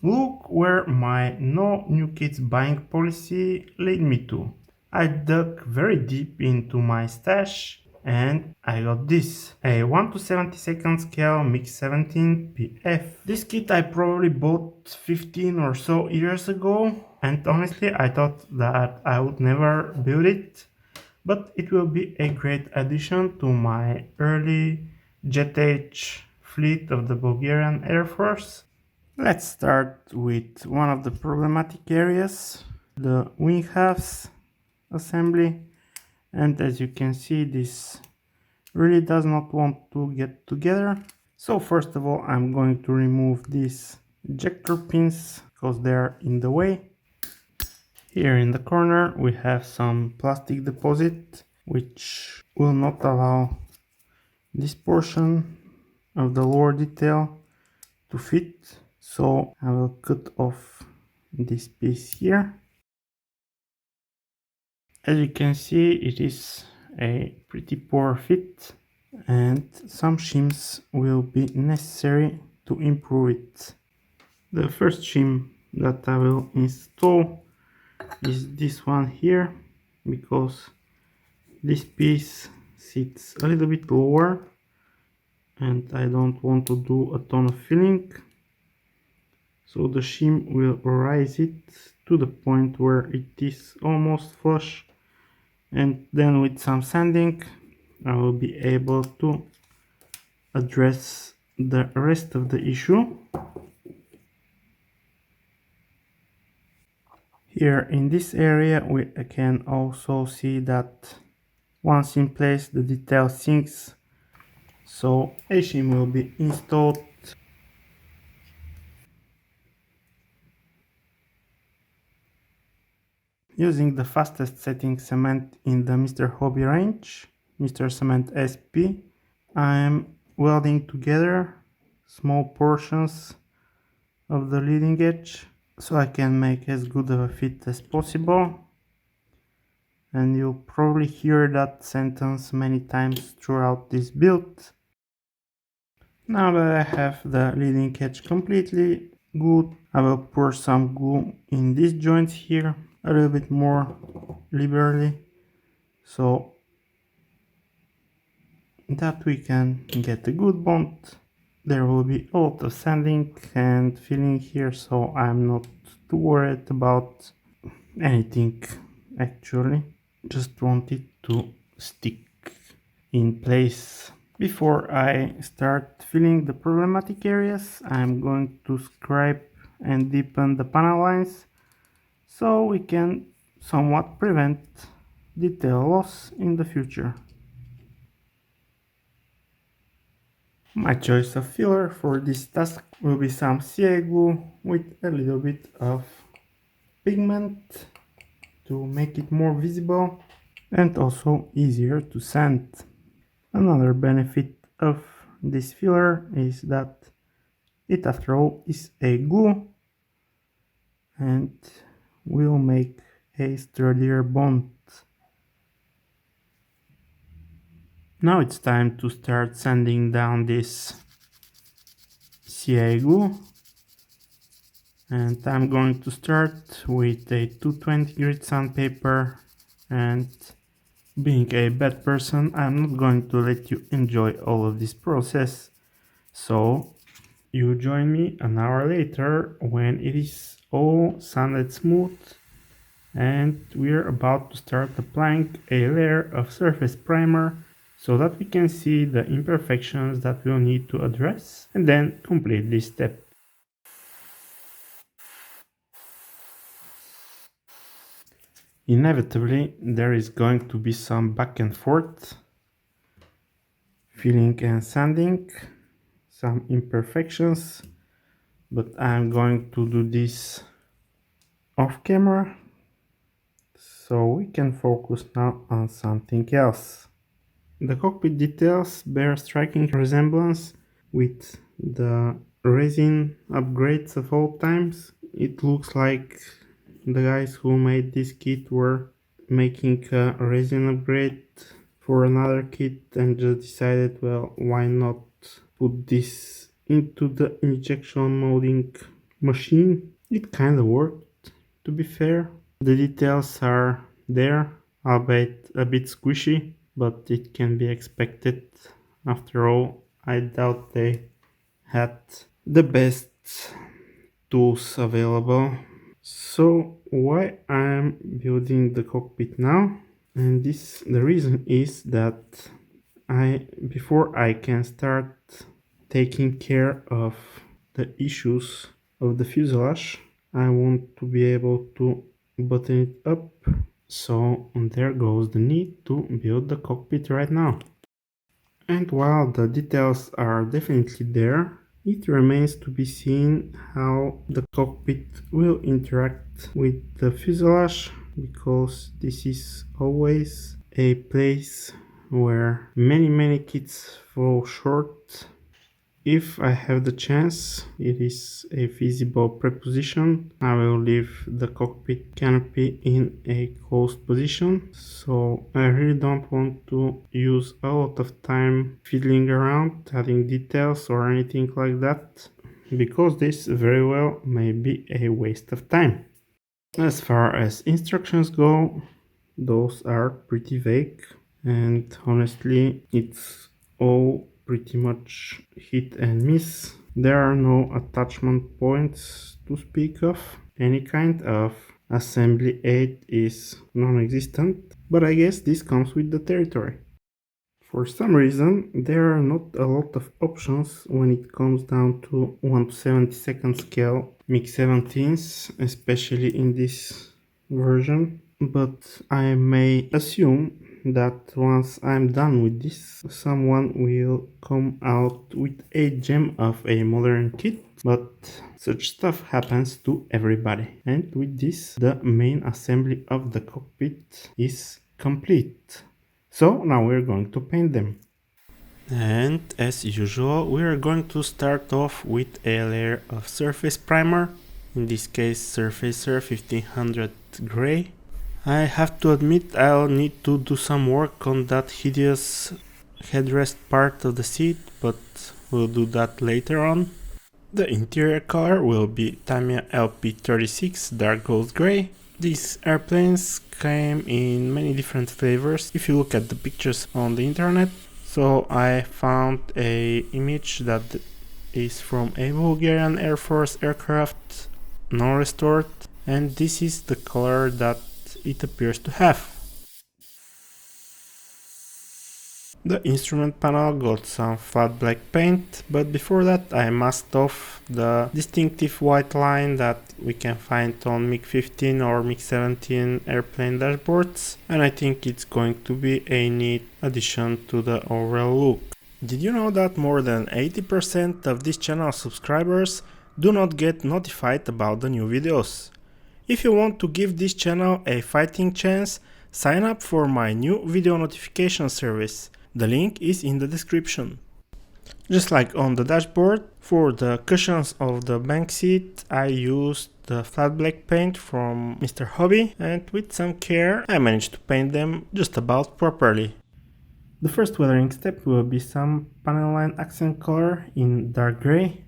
Look where my no new kits buying policy led me to. I dug very deep into my stash and I got this, a 1 to 72nd scale MiG-17 PF. This kit I probably bought 15 or so years ago, and honestly I thought that I would never build it, but it will be a great addition to my early jet age fleet of the Bulgarian Air Force. Let's start with one of the problematic areas, the wing halves assembly, and as you can see this really does not want to get together. So first of all I'm going to remove these ejector pins because they are in the way. Here in the corner we have some plastic deposit which will not allow this portion of the lower detail to fit, so I will cut off this piece here. As you can see it is a pretty poor fit and some shims will be necessary to improve it. The first shim that I will install is this one here, because this piece sits a little bit lower and I don't want to do a ton of filling, so the shim will rise it to the point where it is almost flush, and then with some sanding I will be able to address the rest of the issue. Here in this area we can also see that once in place the detail sinks, so a shim will be installed. Using the fastest setting cement in the Mr. Hobby range, Mr. Cement SP, I am welding together small portions of the leading edge so I can make as good of a fit as possible. And you'll probably hear that sentence many times throughout this build. Now that I have the leading edge completely good, I will pour some glue in these joints here a little bit more liberally so that we can get a good bond. There will be a lot of sanding and filling here, so I'm not too worried about anything actually. Just want it to stick in place. Before I start filling the problematic areas, I'm going to scrape and deepen the panel lines so we can somewhat prevent detail loss in the future. My choice of filler for this task will be some CA glue with a little bit of pigment to make it more visible and also easier to sand. Another benefit of this filler is that it after all is a glue and will make a sturdier bond. Now it's time to start sanding down this CA glue, and I'm going to start with a 220 grit sandpaper, and being a bad person I'm not going to let you enjoy all of this process, so you join me an hour later when it is all sanded smooth and we're about to start applying a layer of surface primer so that we can see the imperfections that we'll need to address and then complete this step. Inevitably there is going to be some back and forth, filling and sanding, some imperfections, but I'm going to do this off camera so we can focus now on something else. The cockpit details bear striking resemblance with the resin upgrades of all times. It looks like the guys who made this kit were making a resin upgrade for another kit and just decided, well, why not put this into the injection molding machine. It kinda worked, to be fair. The details are there, albeit a bit squishy, but it can be expected. After all, I doubt they had the best tools available. So why I'm building the cockpit now? And the reason is that before I can start taking care of the issues of the fuselage, I want to be able to button it up. So there goes the need to build the cockpit right now. And while the details are definitely there, it remains to be seen how the cockpit will interact with the fuselage, because this is always a place where many kits fall short. If I have the chance, it is a feasible preposition, I will leave the cockpit canopy in a closed position. So I really don't want to use a lot of time fiddling around, adding details or anything like that, because this very well may be a waste of time. As far as instructions go, those are pretty vague, and honestly it's all pretty much hit and miss. There are no attachment points to speak of. Any kind of assembly aid is non-existent, but I guess this comes with the territory. For some reason, there are not a lot of options when it comes down to 1/72 scale MiG-17s, especially in this version. But I may assume that once I'm done with this, someone will come out with a gem of a modern kit, but such stuff happens to everybody. And with this, the main assembly of the cockpit is complete. So now we're going to paint them. And as usual, we are going to start off with a layer of surface primer, in this case Surfacer 1500 gray. I have to admit I'll need to do some work on that hideous headrest part of the seat, but we'll do that later on. The interior color will be Tamiya LP36 dark gold gray. These airplanes came in many different flavors if you look at the pictures on the internet. So I found a image that is from a Bulgarian Air Force aircraft, non-restored, and this is the color that it appears to have. The instrument panel got some flat black paint, but before that I masked off the distinctive white line that we can find on MiG-15 or MiG-17 airplane dashboards, and I think it's going to be a neat addition to the overall look. Did you know that more than 80% of this channel subscribers do not get notified about the new videos? If you want to give this channel a fighting chance, sign up for my new video notification service. The link is in the description. Just like on the dashboard, for the cushions of the bank seat I used the flat black paint from Mr. Hobby, and with some care I managed to paint them just about properly. The first weathering step will be some panel line accent color in dark gray.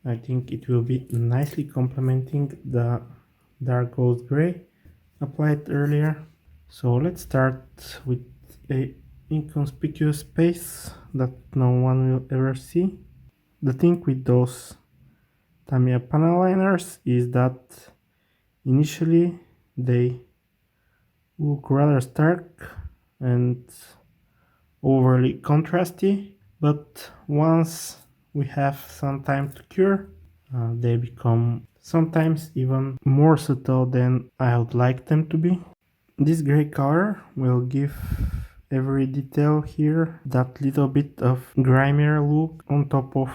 I think it will be nicely complementing the dark gold gray applied earlier. So let's start with a inconspicuous space that no one will ever see. The thing with those Tamiya panel liners is that initially they look rather stark and overly contrasty, but once we have some time to cure, they become sometimes even more subtle than I would like them to be. This gray color will give every detail here that little bit of grimier look on top of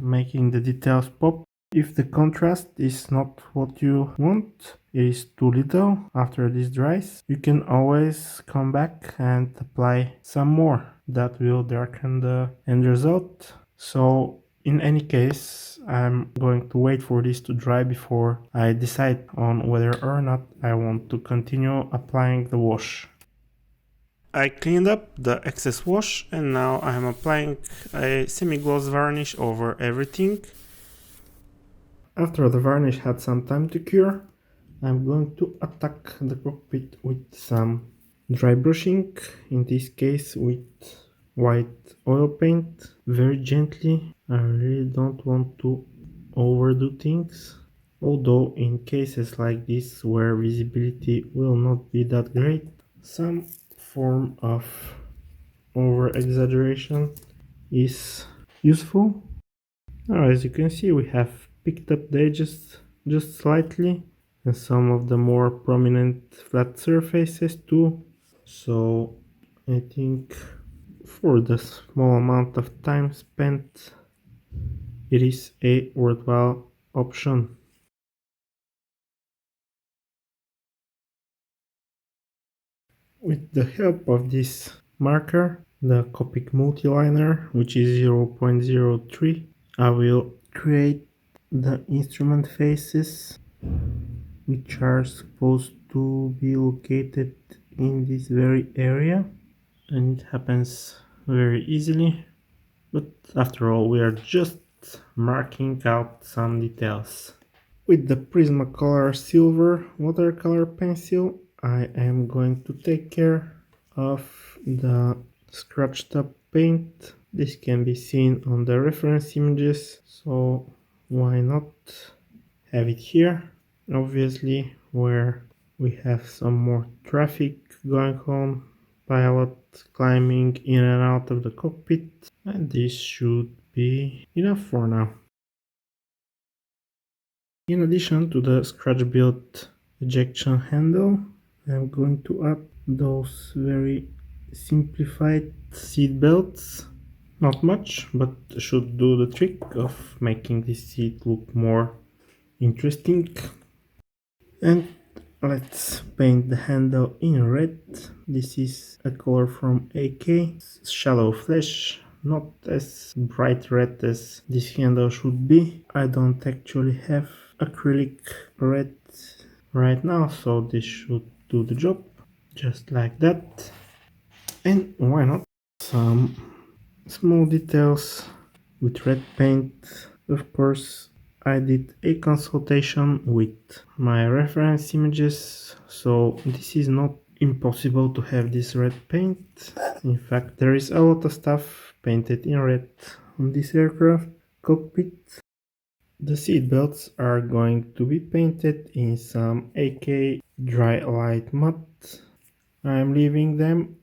making the details pop. If the contrast is not what you want, it is too little after this dries, you can always come back and apply some more. That will darken the end result. So in any case, I'm going to wait for this to dry before I decide on whether or not I want to continue applying the wash. I cleaned up the excess wash and now I'm applying a semi-gloss varnish over everything. After the varnish had some time to cure, I'm going to attack the cockpit with some dry brushing, in this case with white oil paint, very gently. I really don't want to overdo things, although in cases like this where visibility will not be that great, some form of over exaggeration is useful. Now, as you can see, we have picked up the edges just slightly and some of the more prominent flat surfaces too. So I think for the small amount of time spent, it is a worthwhile option. With the help of this marker, the Copic multiliner, which is 0.03, I will create the instrument faces, which are supposed to be located in this very area, and it happens very easily. But after all, we are just marking out some details. With the Prismacolor Silver watercolor pencil, I am going to take care of the scratched up paint. This can be seen on the reference images, so why not have it here? Obviously, where we have some more traffic going on, pilot climbing in and out of the cockpit, and this should be enough for now. In addition to the scratch built ejection handle, I'm going to add those very simplified seat belts. Not much, but should do the trick of making this seat look more interesting. And let's paint the handle in red. This is a color from AK, shallow flesh, not as bright red as this handle should be. I don't actually have acrylic red right now, so this should do the job, just like that. And why not some small details with red paint. Of course, I did a consultation with my reference images, so this is not impossible to have this red paint. In fact, there is a lot of stuff painted in red on this aircraft cockpit. The seat belts are going to be painted in some AK dry light matte. I'm leaving them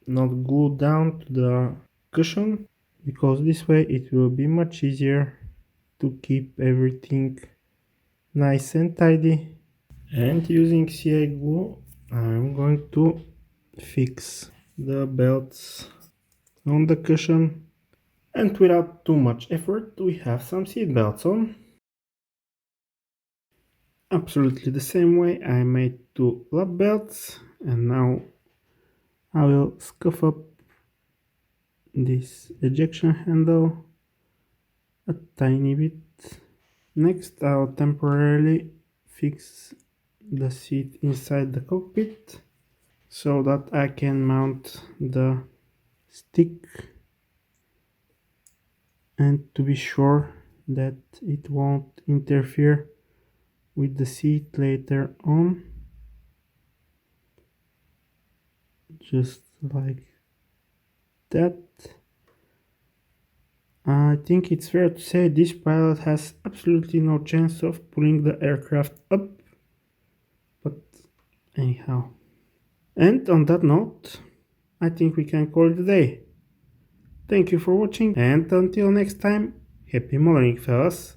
not glued down to the cushion, because this way it will be much easier to keep everything nice and tidy. And using CA glue, I'm going to fix the belts on the cushion, and without too much effort we have some seat belts on. Absolutely the same way I made two lap belts, and now I will scuff up this ejection handle a tiny bit. Next, I'll temporarily fix the seat inside the cockpit so that I can mount the stick, and to be sure that it won't interfere with the seat later on, just like that. I think it's fair to say this pilot has absolutely no chance of pulling the aircraft up, but anyhow. And on that note, I think we can call it a day. Thank you for watching, and until next time, happy modeling, fellas!